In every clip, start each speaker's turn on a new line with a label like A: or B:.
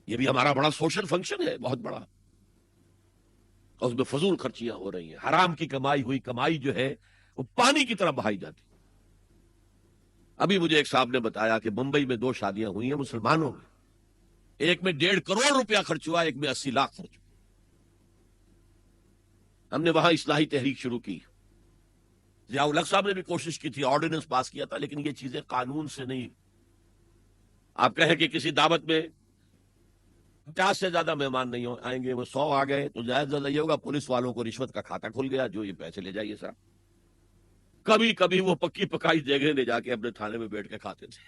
A: یہ بھی ہمارا بڑا سوشل فنکشن ہے، بہت بڑا، اور اس میں فضول خرچیاں ہو رہی ہیں، حرام کی کمائی ہوئی کمائی جو ہے وہ پانی کی طرح بہائی جاتی۔ ابھی مجھے ایک صاحب نے بتایا کہ ممبئی میں 2 شادیاں ہوئی ہیں مسلمانوں میں، ایک میں 1.5 کروڑ روپیہ خرچ ہوا، ایک میں 80 لاکھ خرچ ہوا۔ ہم نے وہاں اصلاحی تحریک شروع کی، ضیاء الحق صاحب نے بھی کوشش کی تھی، آرڈیننس پاس کیا تھا، لیکن یہ چیزیں قانون سے نہیں۔ آپ کہیں کہ کسی دعوت میں 50 سے زیادہ مہمان نہیں آئیں گے، وہ 100 آ گئے تو جائز یہ ہوگا پولیس والوں کو رشوت کا کھاتا کھل گیا، جو یہ پیسے لے جائیے صاحب۔ کبھی کبھی وہ پکی پکائی جگہ لے جا کے اپنے تھانے میں بیٹھ کے کھاتے تھے،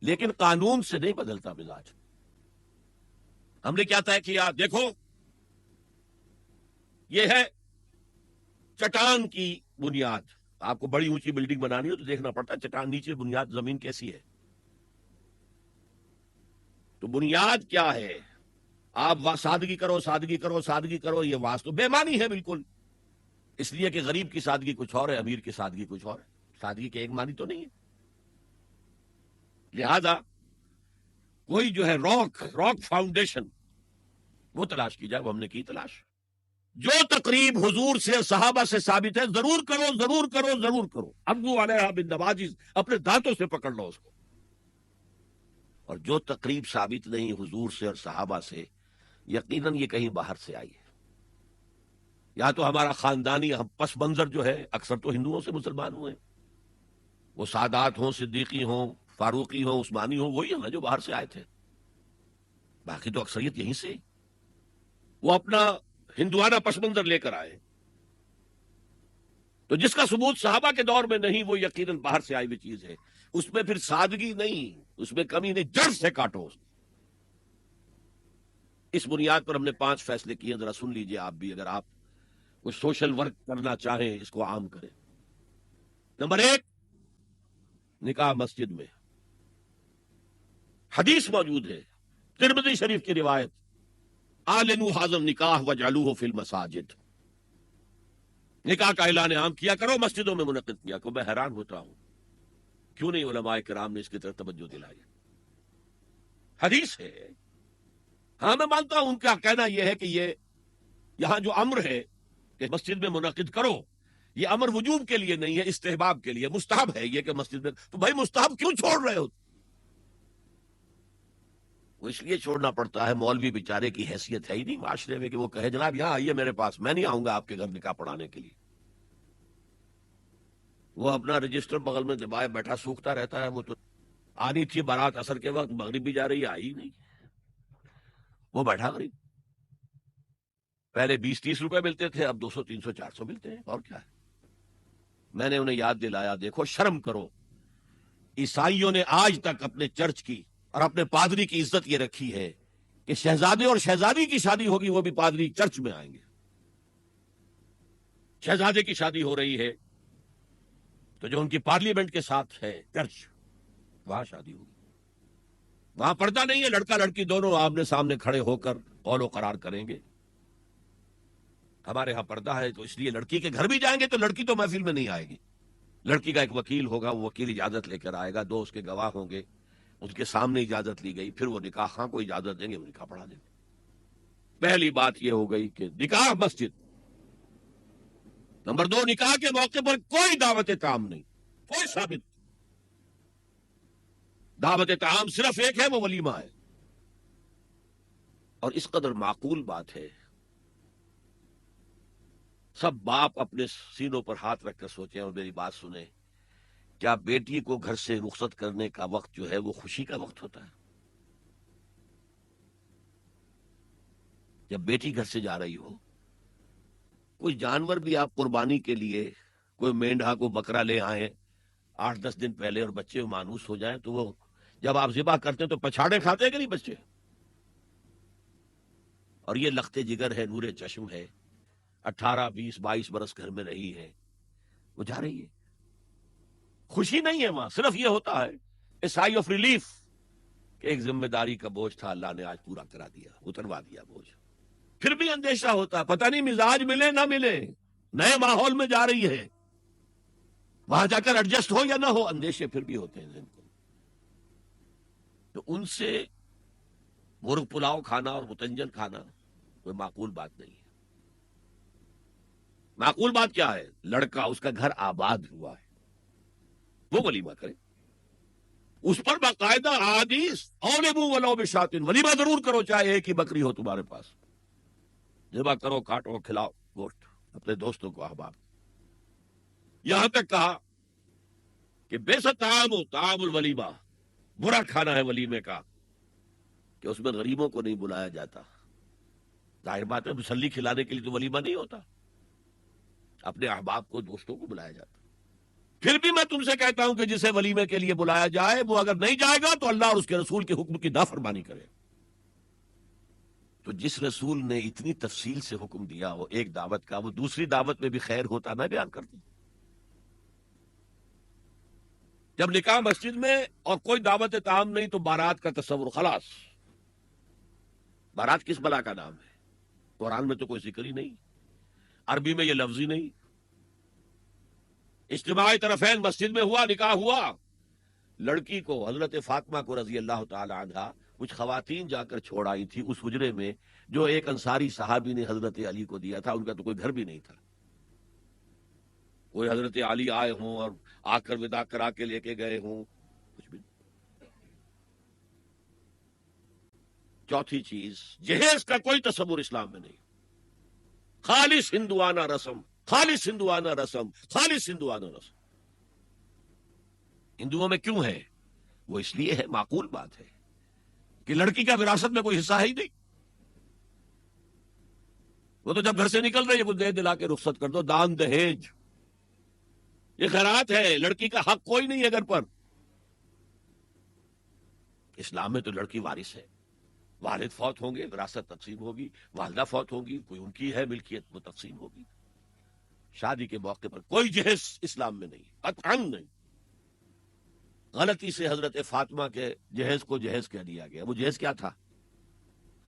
A: لیکن قانون سے نہیں بدلتا مزاج۔ ہم نے کیا طے کیا؟ دیکھو یہ ہے چٹان کی بنیاد، آپ کو بڑی اونچی بلڈنگ بنانی ہو تو دیکھنا پڑتا ہے چٹان نیچے بنیاد زمین کیسی ہے۔ تو بنیاد کیا ہے؟ آپ سادگی کرو سادگی کرو سادگی کرو، یہ واسطو بے معنی ہے بالکل، اس لیے کہ غریب کی سادگی کچھ اور ہے، امیر کی سادگی کچھ اور ہے، سادگی کے ایک معنی تو نہیں ہے۔ لہذا کوئی جو ہے راک فاؤنڈیشن وہ تلاش کی جائے، وہ ہم نے کی تلاش۔ جو تقریب حضور سے صحابہ سے ثابت ہے ضرور کرو ضرور کرو ضرور کرو، ابو علیہ بالنواجذ، اپنے دانتوں سے پکڑ لو اس کو۔ اور جو تقریب ثابت نہیں حضور سے اور صحابہ سے، یقیناً یہ کہیں باہر سے آئی ہے، یا تو ہمارا خاندانی پس منظر جو ہے، اکثر تو ہندوؤں سے مسلمان ہوئے، وہ سادات ہوں، صدیقی ہوں، فاروقی ہوں، عثمانی ہوں، وہی ہیں جو باہر سے آئے تھے، باقی تو اکثریت یہیں سے، وہ اپنا ہندوانہ پس منظر لے کر آئے۔ تو جس کا ثبوت صحابہ کے دور میں نہیں، وہ یقیناً باہر سے آئی ہوئی چیز ہے، اس میں پھر سادگی نہیں، اس میں کمی نہیں، جڑ سے کاٹو اس کو۔ اس بنیاد پر ہم نے 5 فیصلے کیے، ذرا سن لیجئے آپ بھی، اگر آپ کوئی سوشل ورک کرنا چاہیں اس کو عام کریں۔ نمبر 1، نکاح مسجد میں۔ حدیث موجود ہے، ترمذی شریف کی روایت، اعلنوا ھذا النکاح واجعلوہ فی المساجد، نکاح کا اعلان عام کیا کرو، مسجدوں میں منعقد کیا کرو۔ میں حیران ہوتا ہوں کیوں نہیں علماء کرام نے اس کی طرف توجہ دلائی۔ حدیث ہے، ہاں میں مانتا ہوں ان کا کہنا یہ ہے کہ یہ یہاں جو امر ہے کہ مسجد میں منعقد کرو، یہ امر وجوب کے لیے نہیں ہے، استحباب کے لیے، مستحب ہے یہ کہ مسجد میں۔ تو بھائی مستحب کیوں چھوڑ رہے ہو؟ وہ اس لیے چھوڑنا پڑتا ہے، مولوی بیچارے کی حیثیت ہے ہی نہیں معاشرے میں کہ وہ کہے جناب یہاں آئیے میرے پاس، میں نہیں آؤں گا آپ کے گھر نکاح پڑھانے کے لیے۔ وہ اپنا رجسٹر بغل میں دبائے بیٹھا سوکھتا رہتا ہے۔ وہ تو آنی تھی بارات عصر کے وقت، مغرب بھی جا رہی ہے، آئی نہیں، وہ بیٹھا غریب۔ پہلے 20-30 روپے ملتے تھے، اب 200 300 400 ملتے ہیں، اور کیا ہے۔ میں نے انہیں یاد دلایا دیکھو شرم کرو، عیسائیوں نے آج تک اپنے چرچ کی اور اپنے پادری کی عزت یہ رکھی ہے کہ شہزادے اور شہزادی کی شادی ہوگی وہ بھی پادری چرچ میں آئیں گے۔ شہزادے کی شادی ہو رہی ہے تو جو ان کی پارلیمنٹ کے ساتھ ہے چرچ، وہاں شادی ہوگی، وہاں پردہ نہیں ہے، لڑکا لڑکی دونوں آمنے سامنے کھڑے ہو کر قول و قرار کریں گے۔ ہمارے ہاں پردہ ہے تو اس لیے لڑکی کے گھر بھی جائیں گے تو لڑکی تو محفل میں نہیں آئے گی، لڑکی کا ایک وکیل ہوگا، وہ وکیل اجازت لے کر آئے گا، 2 اس کے گواہ ہوں گے، اس کے سامنے اجازت لی گئی، پھر وہ نکاح خاں کو اجازت دیں گے، وہ نکاح پڑھا دیں گے۔ پہلی بات یہ ہو گئی کہ نکاح مسجد۔ نمبر 2، نکاح کے موقع پر کوئی دعوت طعام نہیں، کوئی ثابت دعوت طعام صرف ایک ہے، وہ ولیمہ ہے۔ اور اس قدر معقول بات ہے، سب باپ اپنے سینوں پر ہاتھ رکھ کر سوچیں اور میری بات سنیں، کیا بیٹی کو گھر سے رخصت کرنے کا وقت جو ہے وہ خوشی کا وقت ہوتا ہے؟ جب بیٹی گھر سے جا رہی ہو، کوئی جانور بھی آپ قربانی کے لیے، کوئی مینڈھا کو بکرا لے آئیں 8-10 دن پہلے اور بچے مانوس ہو جائیں تو وہ جب آپ ذبح کرتے ہیں تو پچھاڑے کھاتے ہیں کہ نہیں بچے؟ اور یہ لخت جگر ہے، نور چشم ہے، 18-20-22 برس گھر میں رہی ہے، وہ جا رہی ہے، خوشی نہیں ہے وہاں، صرف یہ ہوتا ہے اے سائی آف ریلیف کہ ایک ذمہ داری کا بوجھ تھا، اللہ نے آج پورا کرا دیا، اتروا دیا بوجھ۔ پھر بھی اندیشہ ہوتا ہے، پتہ نہیں مزاج ملے نہ ملے، نئے ماحول میں جا رہی ہے، وہاں جا کر ایڈجسٹ ہو یا نہ ہو، اندیشے پھر بھی ہوتے ہیں ذہن کو۔ تو ان سے مرغ پلاؤ کھانا اور متنجن کھانا کوئی معقول بات نہیں ہے. معقول بات کیا ہے؟ لڑکا اس کا گھر آباد ہوا ہے وہ ولیمہ کرے. اس پر باقاعدہ احادیث اولبو ولو بشاتن، ولیمہ ضرور کرو چاہے ایک ہی بکری ہو تمہارے پاس. ذبح کرو، کاٹو، کھلاؤ گوشت اپنے دوستوں کو، احباب. یہاں تک کہا کہ بے طعام الولیمہ، برا کھانا ہے ولیمے کا کہ اس میں غریبوں کو نہیں بلایا جاتا. ظاہر بات ہے مسلی کھلانے کے لیے تو ولیمہ نہیں ہوتا، اپنے احباب کو، دوستوں کو بلایا جاتا. پھر بھی میں تم سے کہتا ہوں کہ جسے ولیمے کے لیے بلایا جائے وہ اگر نہیں جائے گا تو اللہ اور اس کے رسول کے حکم کی نافرمانی کرے. تو جس رسول نے اتنی تفصیل سے حکم دیا وہ ایک دعوت کا، وہ دوسری دعوت میں بھی خیر ہوتا میں بیان کرتا ہوں. جب نکاح مسجد میں اور کوئی دعوت طعام نہیں تو بارات کا تصور خلاص. بارات کس بلا کا نام ہے؟ قرآن میں تو کوئی ذکر ہی نہیں، عربی میں یہ لفظ ہی نہیں. اجتماع طرفین مسجد میں ہوا، نکاح ہوا. لڑکی کو، حضرت فاطمہ کو رضی اللہ تعالی عنہا، کچھ خواتین جا کر چھوڑ آئی تھی اس حجرے میں جو ایک انصاری صحابی نے حضرت علی کو دیا تھا. ان کا تو کوئی گھر بھی نہیں تھا. کوئی حضرت علی آئے ہوں اور آ کر وداع کرا کے لے کے گئے ہوں، کچھ بھی نہیں. چوتھی چیز، جہیز کا کوئی تصور اسلام میں نہیں. خالص ہندوانہ رسم، خالص ہندوانہ رسم، خالص ہندوانہ رسم. ہندوؤں میں کیوں ہے؟ وہ اس لیے ہے، معقول بات ہے کہ لڑکی کا وراثت میں کوئی حصہ ہے ہی نہیں. وہ تو جب گھر سے نکل رہی ہے وہ دے دلا کے رخصت کر دو، دان دہیج یہ خیرات ہے. لڑکی کا حق کوئی نہیں ہے گھر پر. اسلام میں تو لڑکی وارث ہے. والد فوت ہوں گے وراثت تقسیم ہوگی، والدہ فوت ہوں گی کوئی ان کی ہے ملکیت وہ تقسیم ہوگی. شادی کے موقع پر کوئی جہیز اسلام میں نہیں، قطعاً نہیں. غلطی سے حضرت فاطمہ کے جہیز کو جہیز کہہ دیا گیا. وہ جہیز کیا تھا؟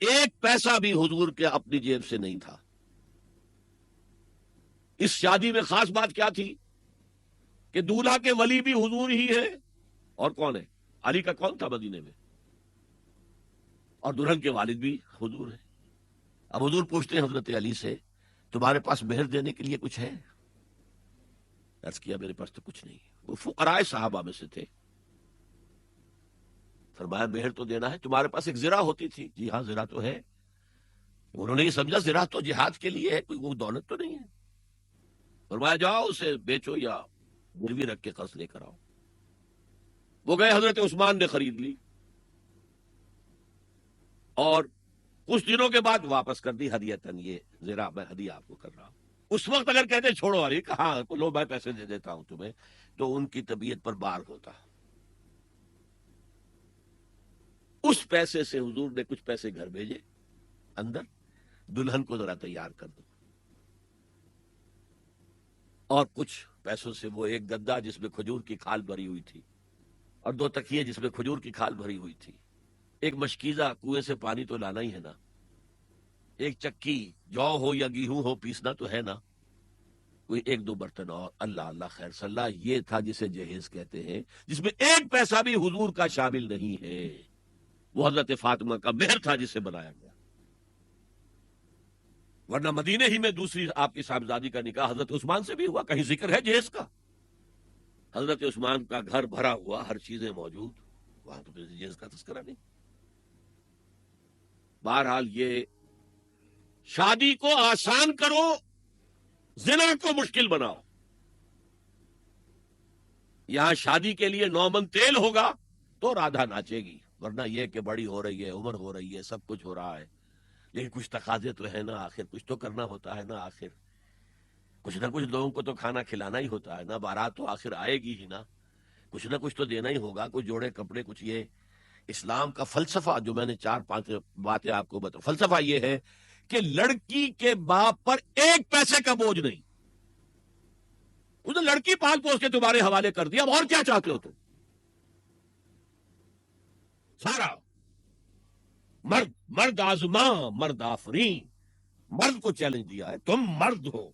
A: ایک پیسہ بھی حضور کے اپنی جیب سے نہیں تھا. اس شادی میں خاص بات کیا تھی کہ دولہا کے ولی بھی حضور ہی ہے. اور کون ہے؟ علی کا کون تھا مدینے میں؟ اور دلہن کے والد بھی حضور ہے. اب حضور پوچھتے ہیں حضرت علی سے تمہارے پاس مہر دینے کے لیے کچھ ہے؟ عرض کیا میرے پاس تو کچھ نہیں. وہ فقراء صحابہ میں سے تھے. فرمایا مہر تو دینا ہے. تمہارے پاس ایک زرہ ہوتی تھی؟ جی ہاں زرہ تو ہے. انہوں نے یہ سمجھا زرہ تو جہاد کے لیے ہے، کوئی وہ دولت تو نہیں ہے. فرمایا جاؤ اسے بیچو یا گروی رکھ کے قرض لے کر آؤ. وہ گئے، حضرت عثمان نے خرید لی اور کچھ دنوں کے بعد واپس کر دی ہدیتاً. یہ زرہ میں ہدیہ آپ کو کر رہا ہوں. اس وقت اگر کہتے چھوڑو علی، کہاں لو میں پیسے دے دیتا ہوں تمہیں، تو ان کی طبیعت پر بار ہوتا. اس پیسے سے حضور نے کچھ پیسے گھر بھیجے اندر، دلہن کو ذرا تیار کر دو. اور کچھ پیسوں سے وہ ایک گدا جس میں کھجور کی کھال بھری ہوئی تھی، اور 2 تکیے جس میں کھجور کی کھال بھری ہوئی تھی، ایک مشکیزہ، کنویں سے پانی تو لانا ہی ہے نا، ایک چکی، جو ہو یا گیہوں ہو پیسنا تو ہے نا، کوئی 1-2 برتن اور. اللہ اللہ خیر صلی اللہ. یہ تھا جسے جہیز کہتے ہیں، جس میں ایک پیسہ بھی حضور کا شامل نہیں ہے. وہ حضرت فاطمہ کا مہر تھا جسے بنایا گیا. ورنہ مدینے ہی میں دوسری آپ کی صاحبزادی کا نکاح حضرت عثمان سے بھی ہوا. کہیں ذکر ہے جہیز کا؟ حضرت عثمان کا گھر بھرا ہوا، ہر چیزیں موجود، وہاں تو جہیز کا تذکرہ نہیں. بہرحال یہ شادی کو آسان کرو، زنا کو مشکل بناؤ. یہاں شادی کے لیے 9 من تیل ہوگا تو رادھا ناچے گی، ورنہ یہ کہ بڑی ہو رہی ہے، عمر ہو رہی ہے، سب کچھ ہو رہا ہے، لیکن کچھ تقاضے تو ہے نا، آخر کچھ تو کرنا ہوتا ہے نا. آخر کچھ نہ کچھ لوگوں کو تو کھانا کھلانا ہی ہوتا ہے نا. بارات تو آخر آئے گی ہی نا، کچھ نہ کچھ تو دینا ہی ہوگا. کچھ جوڑے کپڑے، کچھ. یہ اسلام کا فلسفہ جو میں نے 4-5 باتیں آپ کو بتا، فلسفہ یہ ہے کہ لڑکی کے باپ پر ایک پیسے کا بوجھ نہیں. اس نے لڑکی پال پوس کے تمہارے حوالے کر دیا، اب اور کیا چاہتے ہو تم؟ سارا مرد، مرد آزماں مرد آفرین، مرد کو چیلنج دیا ہے، تم مرد ہو،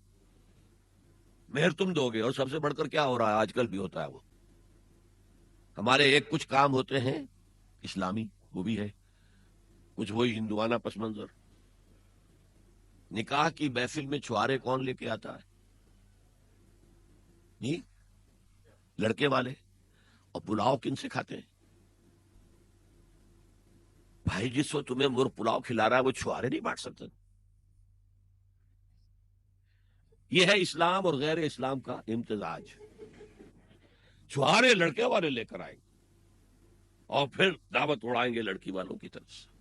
A: مہر تم دو گے. اور سب سے بڑھ کر کیا ہو رہا ہے آج کل بھی ہوتا ہے، وہ ہمارے ایک کچھ کام ہوتے ہیں اسلامی وہ بھی ہے، کچھ وہی ہندوانہ پس منظر. نکاح کی محفل میں چھوارے کون لے کے آتا ہے؟ نہیں، لڑکے والے. اور پلاؤ کن سے کھاتے ہیں بھائی؟ جس وقت تمہیں مر پلاؤ کھلا رہا ہے وہ چھوارے نہیں بانٹ سکتے. یہ ہے اسلام اور غیر اسلام کا امتزاج. چھوارے لڑکے والے لے کر آئیں گے اور پھر دعوت اڑائیں گے لڑکی والوں کی طرف سے.